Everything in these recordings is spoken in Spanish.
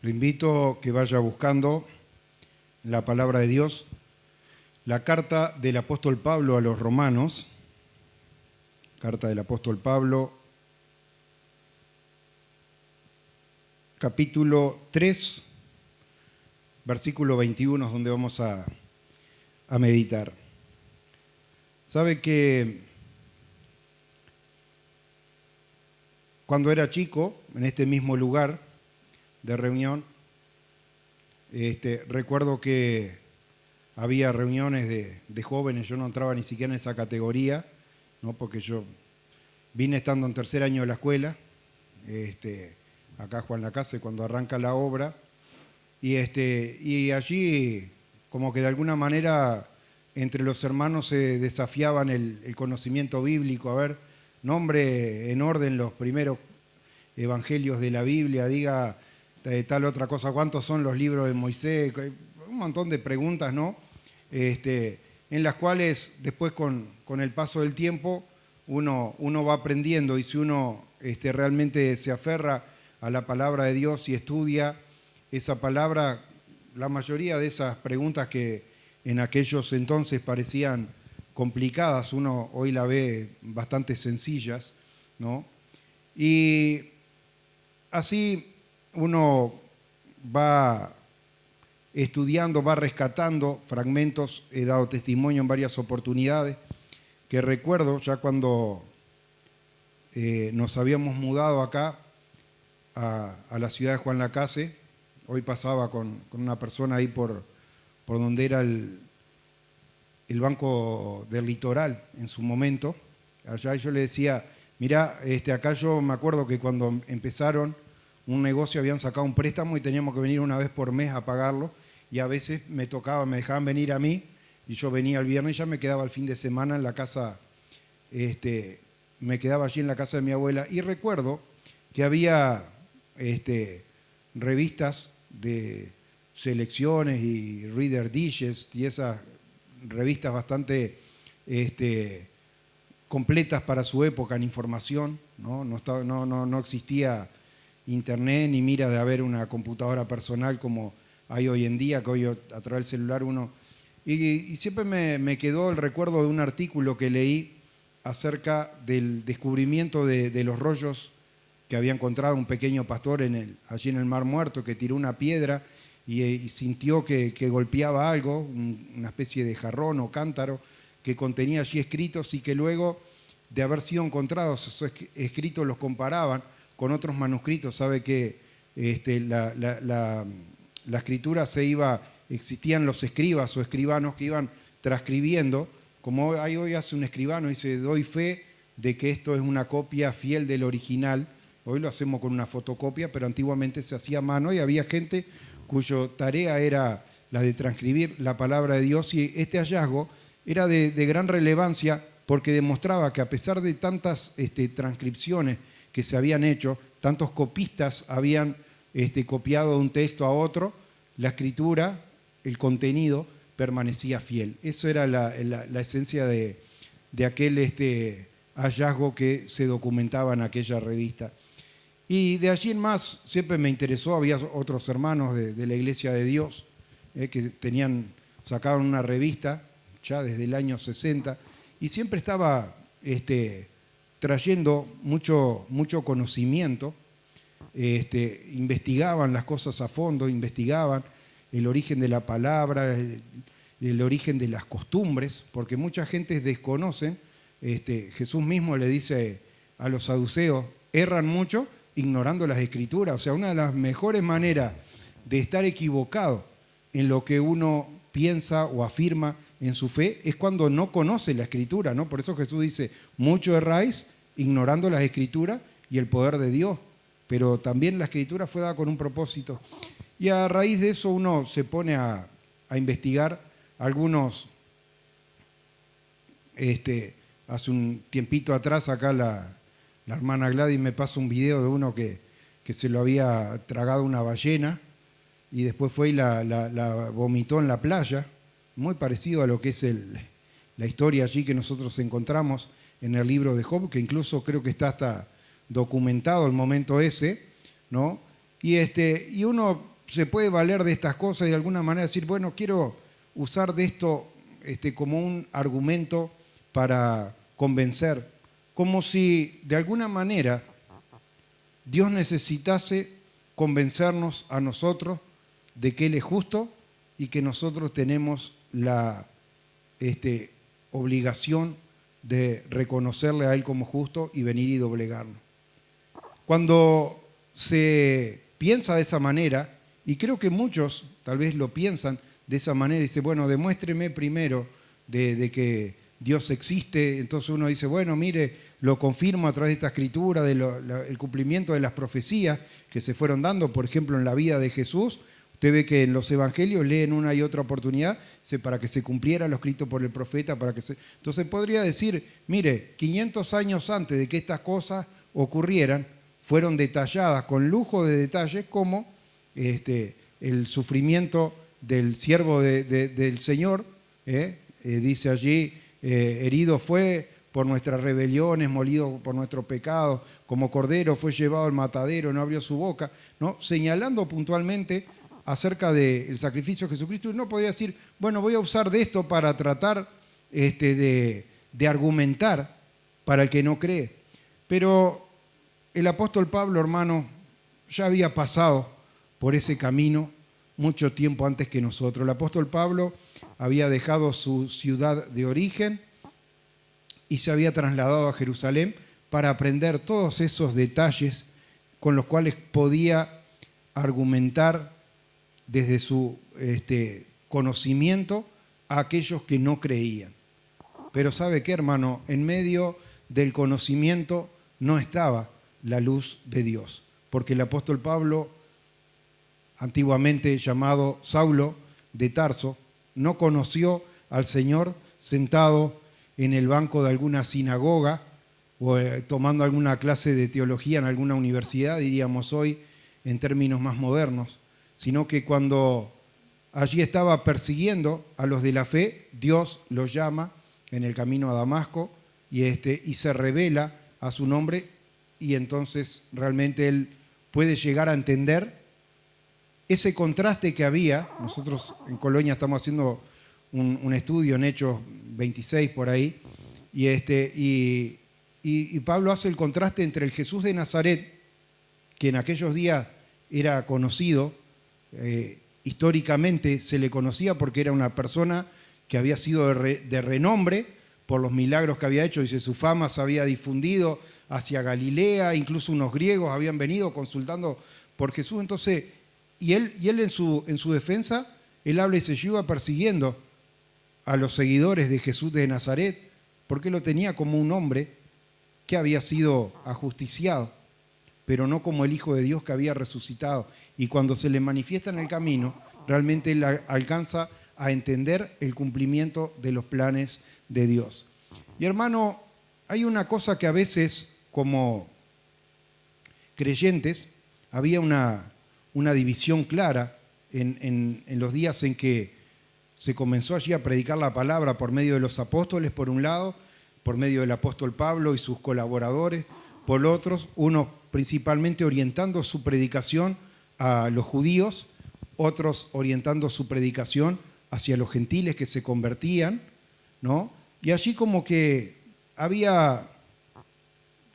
Lo invito a que vaya buscando la palabra de Dios, la carta del apóstol Pablo a los romanos, carta del apóstol Pablo, capítulo 3, versículo 21, es donde vamos a meditar. Sabe que cuando era chico, en este mismo lugar de reunión, recuerdo que había reuniones de jóvenes. Yo no entraba ni siquiera en esa categoría, ¿no? Porque yo vine estando en tercer año de la escuela, acá Juan Lacase, cuando arranca la obra, y allí como que de alguna manera entre los hermanos se desafiaban el conocimiento bíblico. A ver, nombre en orden los primeros evangelios de la Biblia, diga tal otra cosa, cuántos son los libros de Moisés, un montón de preguntas, ¿no? En las cuales después con el paso del tiempo uno va aprendiendo, y si uno realmente se aferra a la palabra de Dios y estudia esa palabra, la mayoría de esas preguntas que en aquellos entonces parecían complicadas, uno hoy la ve bastante sencillas, ¿no? Y así uno va estudiando, va rescatando fragmentos. He dado testimonio en varias oportunidades, que recuerdo ya cuando nos habíamos mudado acá a la ciudad de Juan Lacase. Hoy pasaba con una persona ahí por donde era el Banco del Litoral en su momento, allá, y yo le decía, mirá, acá yo me acuerdo que cuando empezaron un negocio habían sacado un préstamo y teníamos que venir una vez por mes a pagarlo, y a veces me dejaban venir a mí, y yo venía el viernes y ya me quedaba el fin de semana en la casa, me quedaba allí en la casa de mi abuela. Y recuerdo que había revistas de selecciones y Reader Digest y esas revistas bastante completas para su época en información, ¿no? No existía internet ni mira de haber una computadora personal como hay hoy en día, que hoy a través del celular uno... Y siempre me quedó el recuerdo de un artículo que leí acerca del descubrimiento de los rollos que había encontrado un pequeño pastor allí en el Mar Muerto, que tiró una piedra y sintió que golpeaba algo, una especie de jarrón o cántaro que contenía allí escritos, y que luego de haber sido encontrados esos escritos los comparaban con otros manuscritos. Sabe que la escritura existían los escribas o escribanos que iban transcribiendo, como hoy hace un escribano, dice, doy fe de que esto es una copia fiel del original. Hoy lo hacemos con una fotocopia, pero antiguamente se hacía a mano, y había gente cuya tarea era la de transcribir la palabra de Dios. Y este hallazgo era de gran relevancia, porque demostraba que a pesar de tantas transcripciones que se habían hecho, tantos copistas habían copiado de un texto a otro, la escritura, el contenido, permanecía fiel. Eso era la esencia de aquel hallazgo que se documentaba en aquella revista. Y de allí en más siempre me interesó. Había otros hermanos de la Iglesia de Dios que sacaban una revista ya desde el año 60, y siempre estaba trayendo mucho conocimiento. Investigaban las cosas a fondo, investigaban el origen de la palabra, el origen de las costumbres, porque mucha gente desconocen. Jesús mismo le dice a los saduceos, erran mucho ignorando las escrituras. O sea, una de las mejores maneras de estar equivocado en lo que uno piensa o afirma en su fe es cuando no conoce la escritura, ¿no? Por eso Jesús dice, mucho erráis ignorando las escrituras y el poder de Dios. Pero también la escritura fue dada con un propósito. Y a raíz de eso uno se pone a investigar. Algunos, hace un tiempito atrás acá la hermana Gladys me pasa un video de uno que se lo había tragado una ballena, y después fue y la vomitó en la playa, muy parecido a lo que es la historia allí que nosotros encontramos en el libro de Job, que incluso creo que está hasta documentado el momento ese, ¿no? Y uno se puede valer de estas cosas y de alguna manera decir, bueno, quiero usar de esto como un argumento para convencer, como si de alguna manera Dios necesitase convencernos a nosotros de que Él es justo y que nosotros tenemos la obligación de reconocerle a Él como justo y venir y doblegarnos. Cuando se piensa de esa manera, y creo que muchos tal vez lo piensan de esa manera, y dice, bueno, demuéstreme primero de que Dios existe. Entonces uno dice, bueno, mire, lo confirmo a través de esta escritura, del cumplimiento de las profecías que se fueron dando, por ejemplo, en la vida de Jesús. Usted ve que en los evangelios leen una y otra oportunidad para que se cumpliera lo escrito por el profeta. Entonces podría decir, mire, 500 años antes de que estas cosas ocurrieran, fueron detalladas con lujo de detalles como el sufrimiento del siervo del Señor, dice allí, herido fue por nuestras rebeliones, molido por nuestros pecados, como cordero fue llevado al matadero, no abrió su boca, ¿no? Señalando puntualmente acerca del sacrificio de Jesucristo. Y no podía decir, bueno, voy a usar de esto para tratar de argumentar para el que no cree. Pero el apóstol Pablo, hermano, ya había pasado por ese camino mucho tiempo antes que nosotros. El apóstol Pablo había dejado su ciudad de origen y se había trasladado a Jerusalén para aprender todos esos detalles con los cuales podía argumentar desde su conocimiento a aquellos que no creían. Pero ¿sabe qué, hermano? En medio del conocimiento no estaba la luz de Dios, porque el apóstol Pablo, antiguamente llamado Saulo de Tarso, no conoció al Señor sentado en el banco de alguna sinagoga o tomando alguna clase de teología en alguna universidad, diríamos hoy en términos más modernos, sino que cuando allí estaba persiguiendo a los de la fe, Dios los llama en el camino a Damasco y se revela a su nombre, y entonces realmente él puede llegar a entender ese contraste que había. Nosotros en Colonia estamos haciendo un estudio en Hechos 26 por ahí, y Pablo hace el contraste entre el Jesús de Nazaret, que en aquellos días era conocido, históricamente se le conocía porque era una persona que había sido de renombre por los milagros que había hecho. Dice, su fama se había difundido hacia Galilea, incluso unos griegos habían venido consultando por Jesús. Entonces, y él en su defensa, él habla y dice, yo iba persiguiendo a los seguidores de Jesús de Nazaret, porque lo tenía como un hombre que había sido ajusticiado, pero no como el Hijo de Dios que había resucitado. Y cuando se le manifiesta en el camino, realmente él alcanza a entender el cumplimiento de los planes de Dios. Y hermano, hay una cosa que a veces, como creyentes, había una división clara en los días en que se comenzó allí a predicar la palabra por medio de los apóstoles, por un lado, por medio del apóstol Pablo y sus colaboradores, por otros, unos principalmente orientando su predicación a los judíos, otros orientando su predicación hacia los gentiles que se convertían, ¿no? Y allí como que había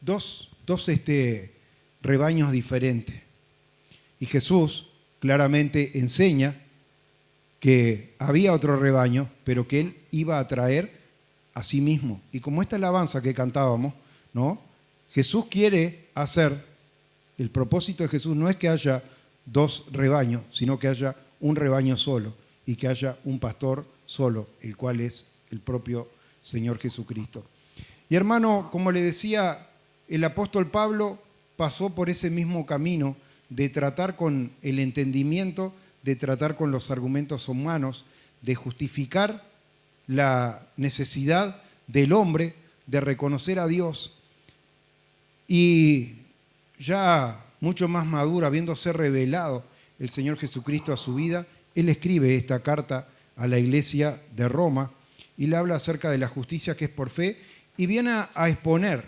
dos rebaños diferentes. Y Jesús claramente enseña que había otro rebaño, pero que Él iba a traer a sí mismo. Y como esta alabanza que cantábamos, ¿no? Jesús quiere hacer, el propósito de Jesús no es que haya dos rebaños, sino que haya un rebaño solo y que haya un pastor solo, el cual es el propio Señor Jesucristo. Y hermano, como le decía, el apóstol Pablo pasó por ese mismo camino de tratar con el entendimiento, de tratar con los argumentos humanos, de justificar la necesidad del hombre de reconocer a Dios. Y ya mucho más maduro, habiéndose revelado el Señor Jesucristo a su vida, él escribe esta carta a la iglesia de Roma y le habla acerca de la justicia que es por fe y viene a exponer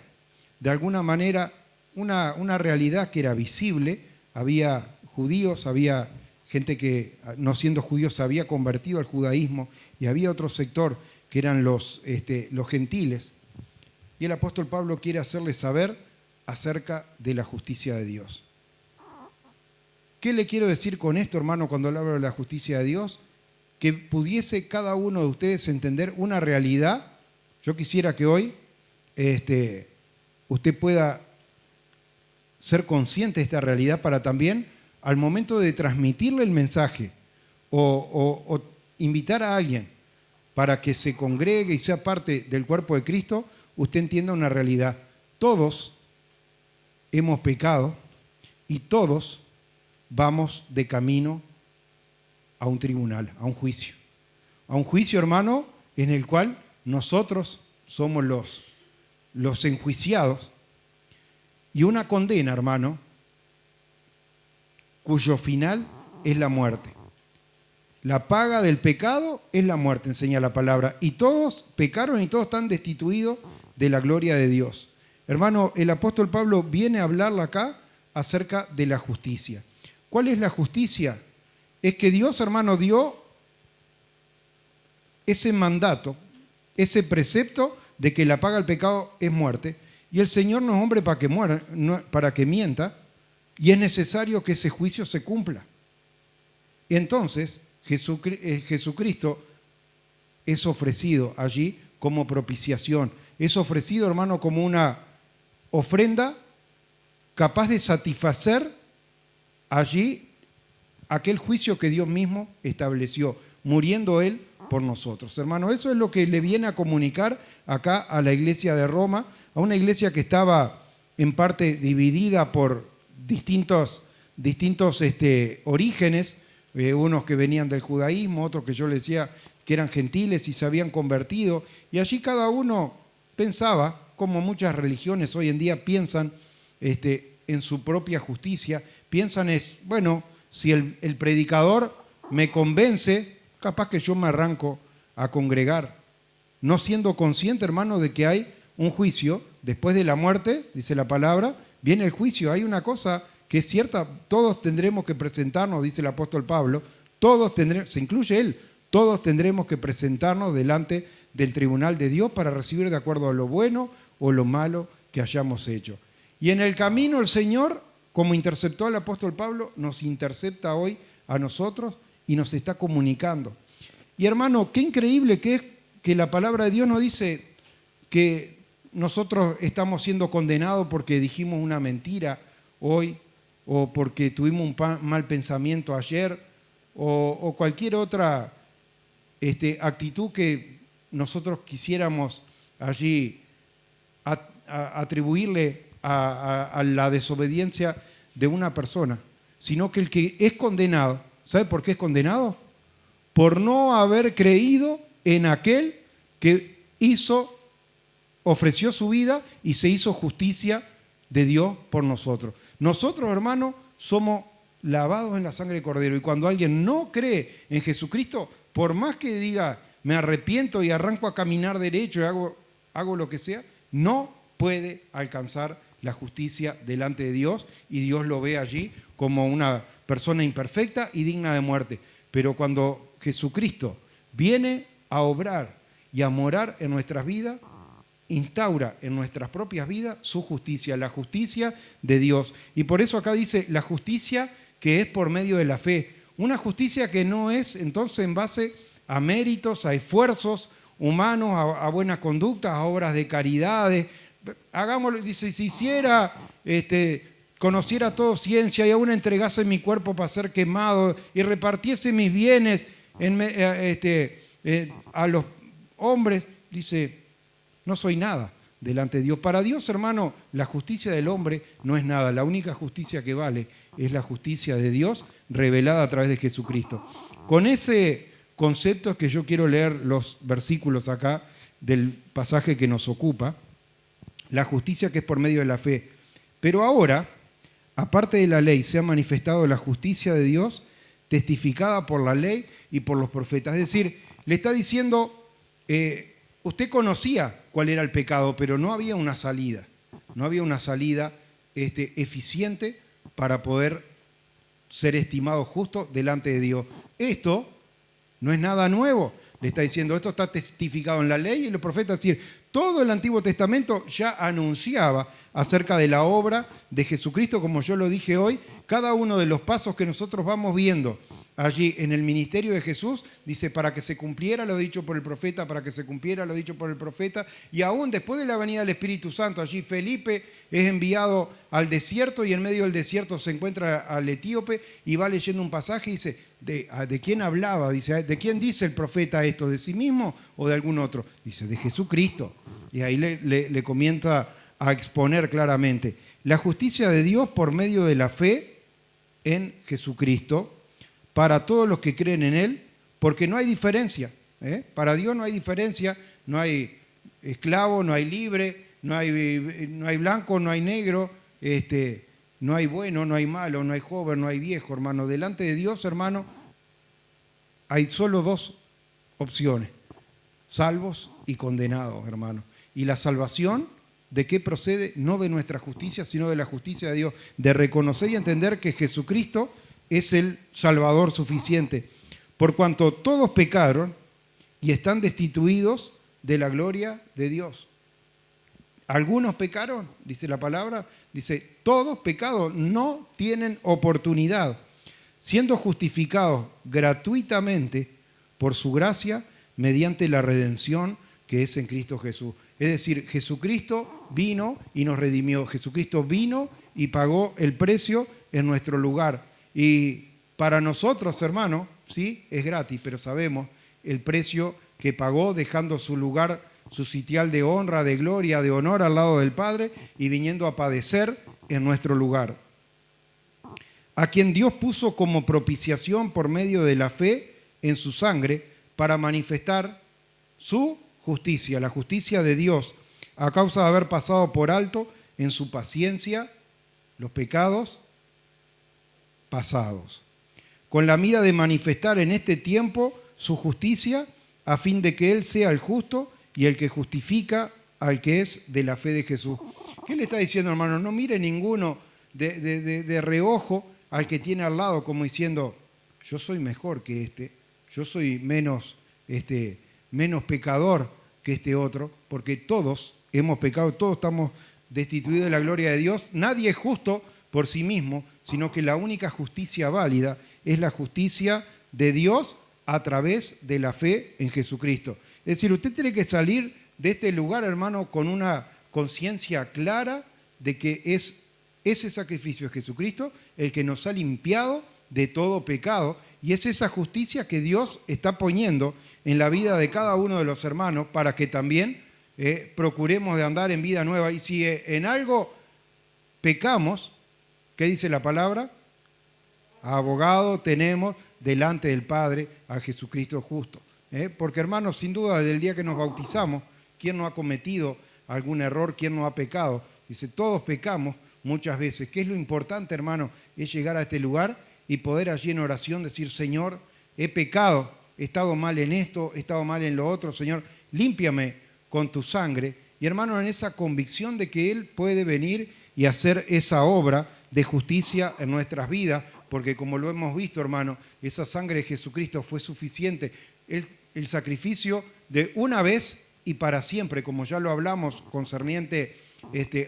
de alguna manera una realidad que era visible. Había judíos, había gente que no siendo judíos se había convertido al judaísmo, y había otro sector que eran los gentiles. Y el apóstol Pablo quiere hacerles saber acerca de la justicia de Dios. ¿Qué le quiero decir con esto, hermano, cuando hablo de la justicia de Dios? Que pudiese cada uno de ustedes entender una realidad. Yo quisiera que hoy usted pueda ser consciente de esta realidad para también, al momento de transmitirle el mensaje o invitar a alguien para que se congregue y sea parte del cuerpo de Cristo, usted entienda una realidad. Todos hemos pecado y todos vamos de camino a un tribunal, a un juicio. A un juicio, hermano, en el cual nosotros somos los enjuiciados, y una condena, hermano, cuyo final es la muerte. La paga del pecado es la muerte, enseña la palabra. Y todos pecaron y todos están destituidos de la gloria de Dios. Hermano, el apóstol Pablo viene a hablarle acá acerca de la justicia. ¿Cuál es la justicia? Es que Dios, hermano, dio ese mandato, ese precepto de que la paga del pecado es muerte. Y el Señor no es hombre para que muera, para que mienta, y es necesario que ese juicio se cumpla. Y entonces Jesucristo es ofrecido allí como propiciación. Es ofrecido, hermano, como una ofrenda capaz de satisfacer allí aquel juicio que Dios mismo estableció, muriendo Él por nosotros. Hermano, eso es lo que le viene a comunicar acá a la iglesia de Roma, a una iglesia que estaba en parte dividida por distintos orígenes, unos que venían del judaísmo, otros que yo le decía que eran gentiles y se habían convertido, y allí cada uno pensaba, como muchas religiones hoy en día piensan en su propia justicia, piensan bueno, si el predicador me convence, capaz que yo me arranco a congregar, no siendo consciente, hermano, de que hay un juicio, después de la muerte, dice la palabra, viene el juicio. Hay una cosa que es cierta, todos tendremos que presentarnos, dice el apóstol Pablo, todos tendremos, se incluye él, todos tendremos que presentarnos delante del tribunal de Dios para recibir de acuerdo a lo bueno o lo malo que hayamos hecho. Y en el camino el Señor, como interceptó al apóstol Pablo, nos intercepta hoy a nosotros y nos está comunicando. Y hermano, qué increíble que es que la palabra de Dios nos dice que nosotros estamos siendo condenados porque dijimos una mentira hoy, o porque tuvimos un mal pensamiento ayer, o cualquier otra actitud que nosotros quisiéramos allí atribuirle a la desobediencia de una persona, sino que el que es condenado, ¿sabe por qué es condenado? Por no haber creído en aquel que ofreció su vida y se hizo justicia de Dios por nosotros. Nosotros, hermanos, somos lavados en la sangre de Cordero, y cuando alguien no cree en Jesucristo, por más que diga, me arrepiento y arranco a caminar derecho y hago lo que sea, no puede alcanzar la justicia delante de Dios, y Dios lo ve allí como una persona imperfecta y digna de muerte. Pero cuando Jesucristo viene a obrar y a morar en nuestras vidas, instaura en nuestras propias vidas su justicia, la justicia de Dios. Y por eso acá dice la justicia que es por medio de la fe. Una justicia que no es entonces en base a méritos, a esfuerzos humanos, a buenas conductas, a obras de caridades. Hagámoslo, dice, si hiciera, conociera todo ciencia y aún entregase mi cuerpo para ser quemado y repartiese mis bienes a los hombres, dice, no soy nada delante de Dios. Para Dios, hermano, la justicia del hombre no es nada. La única justicia que vale es la justicia de Dios revelada a través de Jesucristo. Con ese concepto es que yo quiero leer los versículos acá del pasaje que nos ocupa, la justicia que es por medio de la fe. Pero ahora, aparte de la ley, se ha manifestado la justicia de Dios testificada por la ley y por los profetas. Es decir, le está diciendo, usted conocía cuál era el pecado, pero no había una salida. No había una salida eficiente para poder ser estimados justos delante de Dios. Esto no es nada nuevo. Le está diciendo, esto está testificado en la ley y en los profetas. Es decir, todo el Antiguo Testamento ya anunciaba acerca de la obra de Jesucristo, como yo lo dije hoy. Cada uno de los pasos que nosotros vamos viendo allí en el ministerio de Jesús, dice, para que se cumpliera lo dicho por el profeta, para que se cumpliera lo dicho por el profeta. Y aún después de la venida del Espíritu Santo, allí Felipe es enviado al desierto y en medio del desierto se encuentra al etíope y va leyendo un pasaje y dice, ¿de quién hablaba? Dice, ¿de quién dice el profeta esto? ¿De sí mismo o de algún otro? Dice, de Jesucristo. Y ahí le comienza a exponer claramente la justicia de Dios por medio de la fe en Jesucristo para todos los que creen en Él, porque no hay diferencia. Para Dios no hay diferencia, no hay esclavo, no hay libre, no hay blanco, no hay negro, no hay bueno, no hay malo, no hay joven, no hay viejo, hermano. Delante de Dios, hermano, hay solo dos opciones, salvos y condenados, hermano. Y la salvación, ¿de qué procede? No de nuestra justicia, sino de la justicia de Dios, de reconocer y entender que Jesucristo es el Salvador suficiente, por cuanto todos pecaron y están destituidos de la gloria de Dios. Algunos pecaron, dice la palabra, dice, todos pecados, no tienen oportunidad, siendo justificados gratuitamente por su gracia mediante la redención que es en Cristo Jesús. Es decir, Jesucristo vino y nos redimió. Jesucristo vino y pagó el precio en nuestro lugar. Y para nosotros, hermanos, sí, es gratis, pero sabemos el precio que pagó dejando su lugar, su sitial de honra, de gloria, de honor al lado del Padre y viniendo a padecer en nuestro lugar. A quien Dios puso como propiciación por medio de la fe en su sangre para manifestar su justicia, la justicia de Dios, a causa de haber pasado por alto en su paciencia los pecados pasados, con la mira de manifestar en este tiempo su justicia, a fin de que Él sea el justo y el que justifica al que es de la fe de Jesús. ¿Qué le está diciendo, hermano? No mire ninguno de reojo al que tiene al lado, como diciendo, yo soy mejor que este, yo soy menos pecador que este otro, porque todos hemos pecado, todos estamos destituidos de la gloria de Dios. Nadie es justo por sí mismo, sino que la única justicia válida es la justicia de Dios a través de la fe en Jesucristo. Es decir, usted tiene que salir de este lugar, hermano, con una conciencia clara de que es ese sacrificio de Jesucristo el que nos ha limpiado de todo pecado, y es esa justicia que Dios está poniendo en la vida de cada uno de los hermanos para que también procuremos de andar en vida nueva. Y si en algo pecamos, ¿qué dice la palabra? Abogado tenemos delante del Padre a Jesucristo justo. Porque, hermanos, sin duda, desde el día que nos bautizamos, ¿quién no ha cometido algún error? ¿Quién no ha pecado? Dice, todos pecamos muchas veces. ¿Qué es lo importante, hermano? Es llegar a este lugar y poder allí en oración decir, Señor, he pecado, he estado mal en esto, he estado mal en lo otro, Señor, límpiame con tu sangre. Y, hermano, en esa convicción de que Él puede venir y hacer esa obra de justicia en nuestras vidas, porque como lo hemos visto, hermano, esa sangre de Jesucristo fue suficiente. El sacrificio de una vez y para siempre, como ya lo hablamos concerniente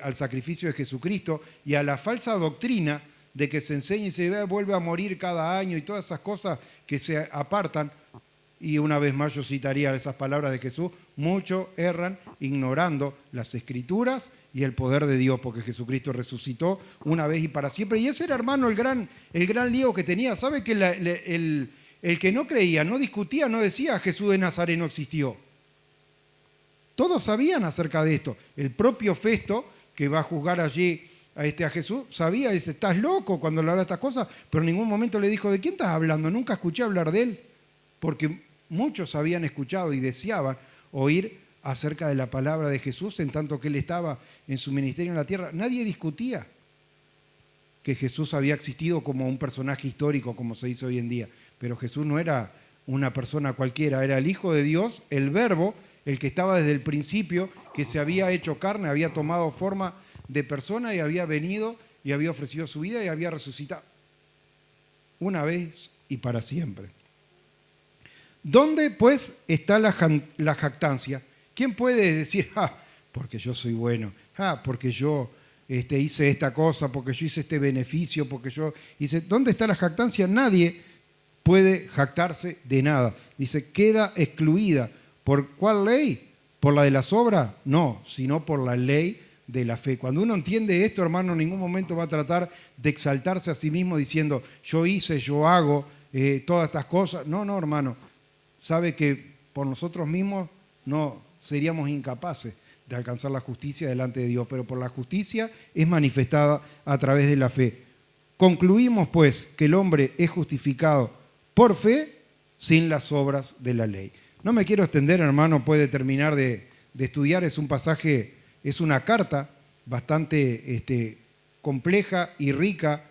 al sacrificio de Jesucristo y a la falsa doctrina de que se enseña y se vuelve a morir cada año y todas esas cosas que se apartan. Y una vez más yo citaría esas palabras de Jesús, muchos erran ignorando las Escrituras y el poder de Dios, porque Jesucristo resucitó una vez y para siempre. Y ese era, hermano, el gran lío que tenía. ¿Sabe que el que no creía, no discutía, no decía Jesús de Nazaret no existió? Todos sabían acerca de esto. El propio Festo, que va a juzgar allí a Jesús, sabía, dice, estás loco cuando le habla estas cosas, pero en ningún momento le dijo, ¿de quién estás hablando? Nunca escuché hablar de él, porque muchos habían escuchado y deseaban oír acerca de la palabra de Jesús en tanto que él estaba en su ministerio en la tierra. Nadie discutía que Jesús había existido como un personaje histórico, como se dice hoy en día, pero Jesús no era una persona cualquiera, era el Hijo de Dios, el Verbo, el que estaba desde el principio, que se había hecho carne, había tomado forma de persona y había venido y había ofrecido su vida y había resucitado. una vez y para siempre. ¿Dónde, pues, está la jactancia? ¿Quién puede decir, porque yo soy bueno, porque yo hice esta cosa, porque yo hice este beneficio, porque yo hice... ¿Dónde está la jactancia? Nadie puede jactarse de nada. Dice, queda excluida. ¿Por cuál ley? ¿Por la de las obras? No, sino por la ley de la fe. Cuando uno entiende esto, hermano, en ningún momento va a tratar de exaltarse a sí mismo diciendo, yo hice, yo hago todas estas cosas. No, hermano. Sabe que por nosotros mismos no seríamos incapaces de alcanzar la justicia delante de Dios, pero por la justicia es manifestada a través de la fe. Concluimos, pues, que el hombre es justificado por fe sin las obras de la ley. No me quiero extender, hermano, puede terminar de estudiar, es un pasaje, es una carta bastante compleja y rica,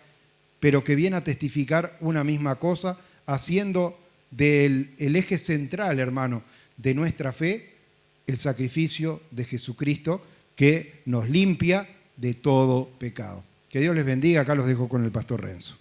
pero que viene a testificar una misma cosa, haciendo del eje central, hermano, de nuestra fe, el sacrificio de Jesucristo que nos limpia de todo pecado. Que Dios les bendiga, acá los dejo con el pastor Renzo.